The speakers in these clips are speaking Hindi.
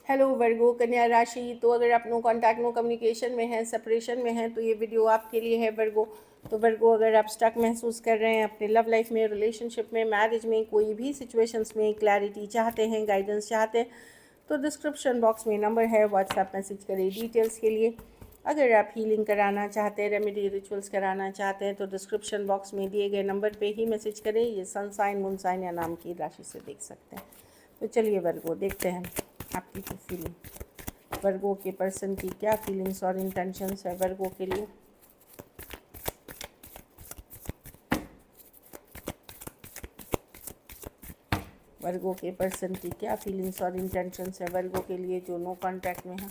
हेलो वर्गो कन्या राशि। तो अगर आप नो कांटेक्ट नो कम्युनिकेशन में हैं, सेपरेशन में हैं, तो ये वीडियो आपके लिए है वर्गो। तो वर्गो, अगर आप स्टक महसूस कर रहे हैं अपने लव लाइफ में, रिलेशनशिप में, मैरिज में, कोई भी सिचुएशंस में क्लैरिटी चाहते हैं, गाइडेंस चाहते हैं, तो डिस्क्रिप्शन बॉक्स में नंबर है, व्हाट्सएप मैसेज करें डिटेल्स के लिए। अगर आप हीलिंग कराना चाहते हैं, रेमेडी रिचुअल्स कराना चाहते हैं, तो डिस्क्रिप्शन बॉक्स में दिए गए नंबर पे ही मैसेज करें। ये सन साइन, मून साइन या नाम की राशि से देख सकते हैं। तो चलिए वर्गो, देखते हैं आपकी क्या फीलिंग, वर्गो के पर्सन की क्या फीलिंग्स और इंटेंशंस है वर्गो के लिए। वर्गो के पर्सन की क्या फीलिंग्स और इंटेंशंस है वर्गो के लिए जो नो कांटेक्ट में है।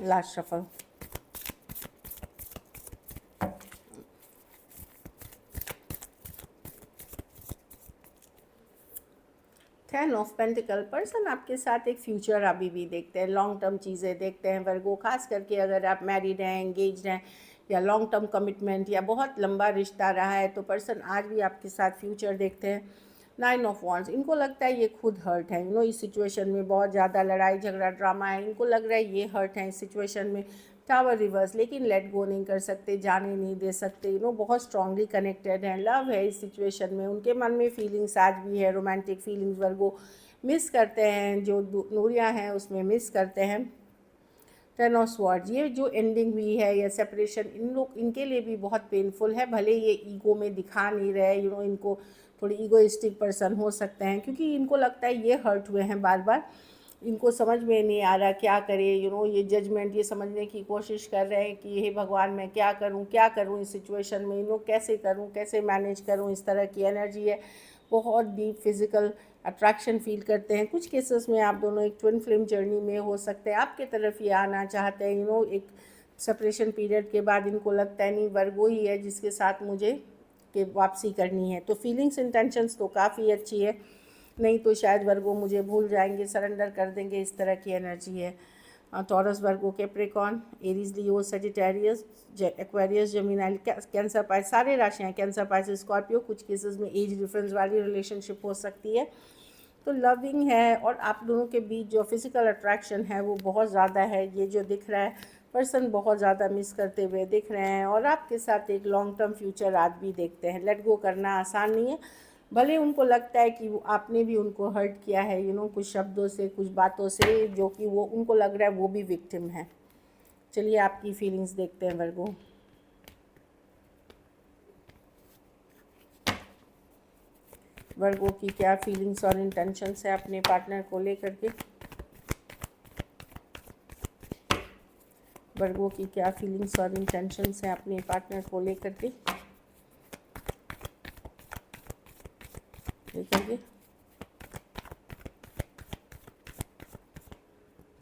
Last shuffle. Ten of pentacle. Person आपके साथ एक फ्यूचर अभी भी देखते हैं, लॉन्ग टर्म चीज़ें देखते हैं वर्गो। खास करके अगर आप मैरिड हैं, एंगेज्ड हैं, या लॉन्ग टर्म कमिटमेंट या बहुत लंबा रिश्ता रहा है, तो पर्सन आज भी आपके साथ फ्यूचर देखते हैं। 9 ऑफ वॉन्ड्स। इनको लगता है ये खुद हर्ट है, इस सिचुएशन में बहुत ज़्यादा लड़ाई झगड़ा ड्रामा है, इनको लग रहा है ये हर्ट है इस सिचुएशन में। Tower reverse. लेकिन लेट गो नहीं कर सकते, जाने नहीं दे सकते, बहुत स्ट्रांगली कनेक्टेड हैं, लव है इस सिचुएशन में। उनके मन में फीलिंग्स आज भी है, रोमांटिक फीलिंग्स वर्गो मिस करते हैं, जो दूरियां हैं उसमें मिस करते हैं। 10 ऑफ स्वॉर्ड्स। ये जो एंडिंग हुई है या सेपरेशन, इनके लिए भी बहुत पेनफुल है। भले ये ईगो में दिखा नहीं रहे, इनको थोड़ी ईगोइस्टिक पर्सन हो सकते हैं, क्योंकि इनको लगता है ये हर्ट हुए हैं बार बार, इनको समझ में नहीं आ रहा क्या करे। ये जजमेंट, ये समझने की कोशिश कर रहे हैं कि हे भगवान, मैं क्या करूं इस सिचुएशन में, कैसे करूं, कैसे मैनेज करूं। इस तरह की एनर्जी है, बहुत डीप फिजिकल अट्रैक्शन फील करते हैं। कुछ केसेस में आप दोनों एक ट्विन फ्लेम जर्नी में हो सकते हैं, आपके तरफ ये आना चाहते हैं। एक सेपरेशन पीरियड के बाद इनको लगता है नहीं, वर्गो ही है जिसके साथ मुझे के वापसी करनी है। तो फीलिंग्स इंटेंशंस तो काफ़ी अच्छी है, नहीं तो शायद वर्गो मुझे भूल जाएंगे, सरेंडर कर देंगे, इस तरह की एनर्जी है। Taurus, Virgo, Capricorn, Aries, Leo, Sagittarius, Aquarius, Gemini, Cancer, Pisces, सारे राशियाँ कैंसर, पाइस, स्कॉर्पियो। कुछ केसेस में एज डिफरेंस वाली रिलेशनशिप हो सकती है। तो लविंग है, और आप दोनों के बीच जो फिजिकल अट्रैक्शन है वो बहुत ज़्यादा है। ये जो दिख रहा है, पर्सन बहुत ज़्यादा मिस करते हुए दिख रहे हैं, और आपके साथ एक लॉन्ग टर्म फ्यूचर आज भी देखते हैं। लेट गो करना आसान नहीं है, भले उनको लगता है कि आपने भी उनको हर्ट किया है, कुछ शब्दों से, कुछ बातों से, जो कि वो उनको लग रहा है वो भी विक्टिम है। चलिए आपकी फीलिंग्स देखते हैं वर्गो। वर्गो की क्या फीलिंग्स और इंटेंशंस है अपने पार्टनर को लेकर के। वर्गो की क्या फीलिंग्स और इंटेंशंस है अपने पार्टनर को लेकर के।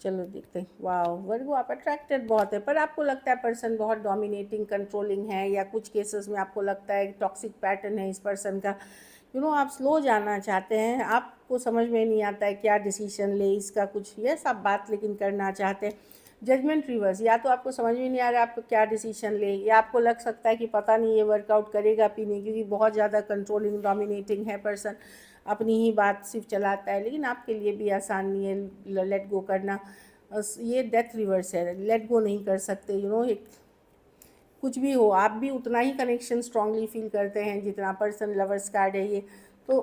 चलो देखते हैं। वाओ वर्गो, आप अट्रैक्टेड बहुत है, पर आपको लगता है पर्सन बहुत डोमिनेटिंग, कंट्रोलिंग है, या कुछ केसेस में आपको लगता है टॉक्सिक पैटर्न है इस पर्सन का। आप स्लो जाना चाहते हैं, आपको समझ में नहीं आता है क्या डिसीजन ले इसका, कुछ ये सब बात लेकिन करना चाहते हैं। Judgment reverse. या तो आपको समझ में नहीं आ रहा आप क्या डिसीजन ले, या आपको लग सकता है कि पता नहीं ये वर्कआउट करेगा भी नहीं, क्योंकि बहुत ज़्यादा कंट्रोलिंग, डोमिनेटिंग है पर्सन, अपनी ही बात सिर्फ चलाता है। लेकिन आपके लिए भी आसान नहीं है लेट गो करना। ये डेथ रिवर्स है, लेट गो नहीं कर सकते। एक कुछ भी हो, आप भी उतना ही कनेक्शन स्ट्रांगली फील करते हैं जितना पर्सन। लवर्स कार्ड है ये, तो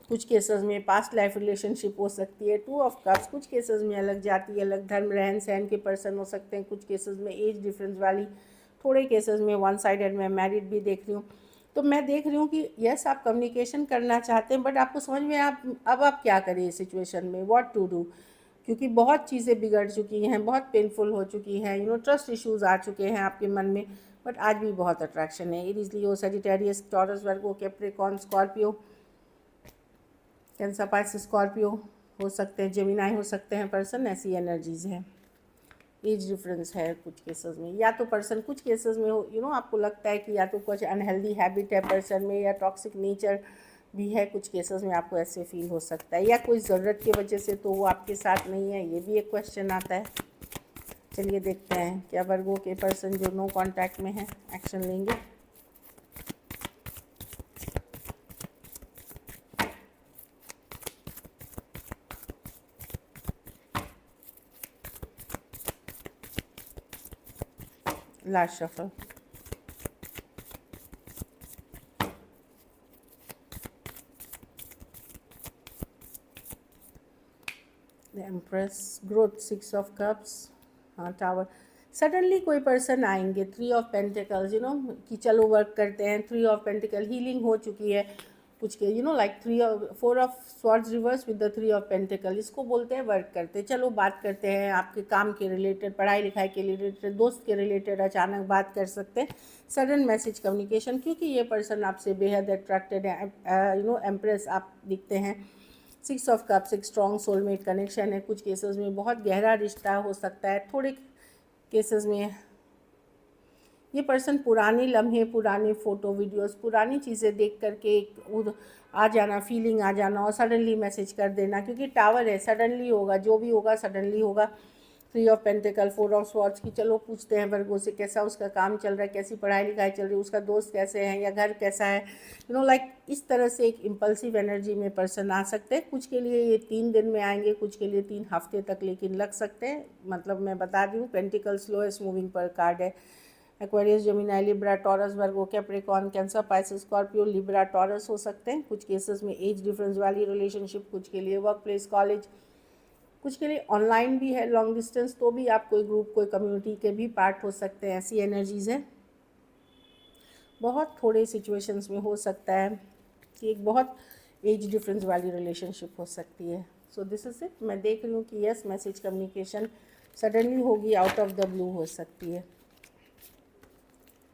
कुछ केसेस में पास्ट लाइफ रिलेशनशिप हो सकती है। 2 ऑफ कप्स। कुछ केसेस में अलग जाति, अलग धर्म, रहन सहन के पर्सन हो सकते हैं। कुछ केसेस में एज डिफरेंस वाली, थोड़े केसेस में वन साइडेड में मैरिड भी देख रही हूँ। तो मैं देख रही हूँ कि यस, आप कम्युनिकेशन करना चाहते हैं, बट आपको समझ में अब आप क्या करें इस सिचुएशन में, व्हाट टू डू, क्योंकि बहुत चीज़ें बिगड़ चुकी हैं, बहुत पेनफुल हो चुकी हैं, ट्रस्ट इश्यूज़ आ चुके हैं आपके मन में, बट आज भी बहुत अट्रैक्शन है। Aries, Leo, Sagittarius, Taurus, Virgo, Capricorn, Scorpio, Cancer, Pisces, Scorpio हो सकते हैं, जेमिनी हो सकते हैं पर्सन। ऐसी एनर्जीज़ हैं। एज डिफरेंस है कुछ केसेस में, या तो पर्सन कुछ केसेस में हो आपको लगता है कि या तो कुछ अनहेल्दी हैबिट है पर्सन में, या टॉक्सिक नेचर भी है। कुछ केसेस में आपको ऐसे फील हो सकता है, या कोई ज़रूरत की वजह से तो वो आपके साथ नहीं है, ये भी एक क्वेश्चन आता है। चलिए देखते हैं क्या वर्गो के पर्सन जो नो कांटेक्ट में है एक्शन लेंगे। Last shuffle. The empress, growth, 6 of cups, हाँ टावर। सडनली कोई पर्सन आएंगे, 3 ऑफ पेंटिकल्स, कि चलो वर्क करते हैं, 3 ऑफ पेंटिकल, हीलिंग हो चुकी है कुछ के, like 4 of swords reverse with the 3 of pentacle, इसको बोलते हैं वर्क करते, चलो बात करते हैं, आपके काम के रिलेटेड, पढ़ाई लिखाई के रिलेटेड, दोस्त के रिलेटेड अचानक बात कर सकते हैं, सडन मैसेज कम्युनिकेशन, क्योंकि ये पर्सन आपसे बेहद अट्रैक्टेड है, एम्प्रेस आप दिखते हैं। 6 ऑफ कप्स एक स्ट्रॉन्ग सोलमेट कनेक्शन है, कुछ केसेस में बहुत गहरा रिश्ता हो सकता है, थोड़े केसेस में ये पर्सन पुराने लम्हे, पुराने फ़ोटो वीडियोस, पुरानी चीज़ें देख करके एक आ जाना, फीलिंग आ जाना और सडनली मैसेज कर देना, क्योंकि टावर है, सडनली होगा, जो भी होगा सडनली होगा। 3 ऑफ पेंटिकल, 4 ऑफ स्वॉर्ड्स की चलो पूछते हैं वर्गो से कैसा उसका काम चल रहा है, कैसी पढ़ाई लिखाई चल रही है, उसका दोस्त कैसे हैं या घर कैसा है, लाइक इस तरह से एक इम्पल्सिव एनर्जी में पर्सन आ सकते हैं। कुछ के लिए ये 3 दिन में आएंगे, कुछ के लिए 3 हफ्ते तक लेकिन लग सकते हैं। मतलब मैं बता दी हूँ, पेंटिकल स्लोएस्ट मूविंग पर कार्ड है। Aquarius, Gemini, Libra, Taurus, Virgo, Capricorn, Cancer, Pisces, Scorpio, Libra, Taurus हो सकते हैं। कुछ केसेस में एज डिफरेंस वाली रिलेशनशिप, कुछ के लिए वर्क प्लेस, कॉलेज, कुछ के लिए ऑनलाइन भी है, लॉन्ग डिस्टेंस, तो भी आप कोई ग्रुप, कोई कम्युनिटी के भी पार्ट हो सकते हैं, ऐसी एनर्जीज़ हैं। बहुत थोड़े सिचुएशंस में हो सकता है कि एक बहुत एज डिफरेंस वाली रिलेशनशिप हो सकती है। So this is it. मैं देख रही हूँ कि यस, मैसेज कम्युनिकेशन सडनली होगी, आउट ऑफ द ब्लू हो सकती है।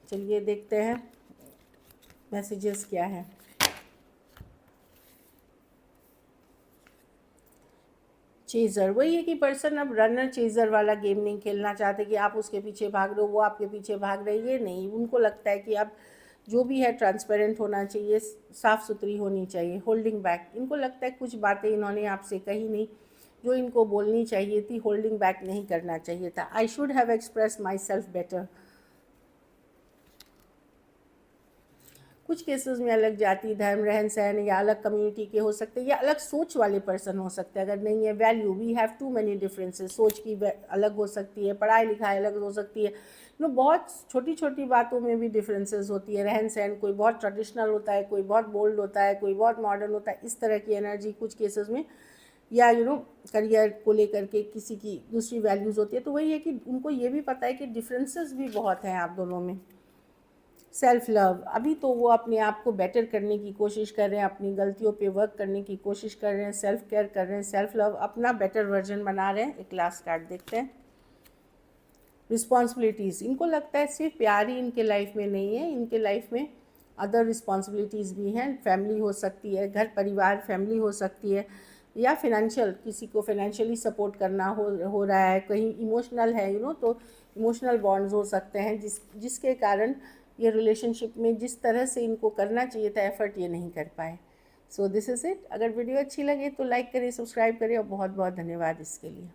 चलिए देखते हैं मैसेजेस क्या हैं। चेज़र, वही है कि पर्सन अब रनर चेज़र वाला गेम नहीं खेलना चाहते कि आप उसके पीछे भाग रहे हो, वो आपके पीछे भाग रहे, ये नहीं। उनको लगता है कि अब जो भी है ट्रांसपेरेंट होना चाहिए, साफ़ सुथरी होनी चाहिए, होल्डिंग बैक। इनको लगता है कुछ बातें इन्होंने आपसे कही नहीं जो इनको बोलनी चाहिए थी, होल्डिंग बैक नहीं करना चाहिए था। I should have express my self better. कुछ केसेस में अलग जाति, धर्म, रहन सहन या अलग कम्युनिटी के हो सकते हैं, या अलग सोच वाले पर्सन हो सकते हैं। अगर नहीं है value, we have too many differences, सोच की अलग हो सकती है, पढ़ाई लिखाई अलग हो सकती है, बहुत छोटी छोटी बातों में भी डिफरेंसेस होती है। रहन सहन, कोई बहुत ट्रेडिशनल होता है, कोई बहुत बोल्ड होता है, कोई बहुत मॉडर्न होता है, इस तरह की एनर्जी कुछ केसेस में, या करियर को लेकर के किसी की दूसरी वैल्यूज़ होती है। तो वही है कि उनको ये भी पता है कि डिफरेंसेस भी बहुत हैं आप दोनों में। सेल्फ लव, अभी तो वो अपने आप को बेटर करने की कोशिश कर रहे हैं, अपनी गलतियों पे वर्क करने की कोशिश कर रहे हैं, सेल्फ केयर कर रहे हैं, सेल्फ लव, अपना बेटर वर्जन बना रहे हैं। एक लास्ट कार्ड देखते हैं। रिस्पॉन्सिबिलिटीज़, इनको लगता है सिर्फ प्यार ही इनके लाइफ में नहीं है, इनके लाइफ में अदर रिस्पॉन्सिबिलिटीज़ भी हैं। फैमिली हो सकती है, घर परिवार फैमिली हो सकती है, या फिनेंशियल, किसी को फाइनेंशियली सपोर्ट करना हो रहा है, कहीं इमोशनल है, तो इमोशनल बॉन्ड्स हो सकते हैं जिसके कारण ये रिलेशनशिप में जिस तरह से इनको करना चाहिए था एफर्ट, ये नहीं कर पाए। So this is it. अगर वीडियो अच्छी लगे तो लाइक करें, सब्सक्राइब करें, और बहुत बहुत धन्यवाद इसके लिए।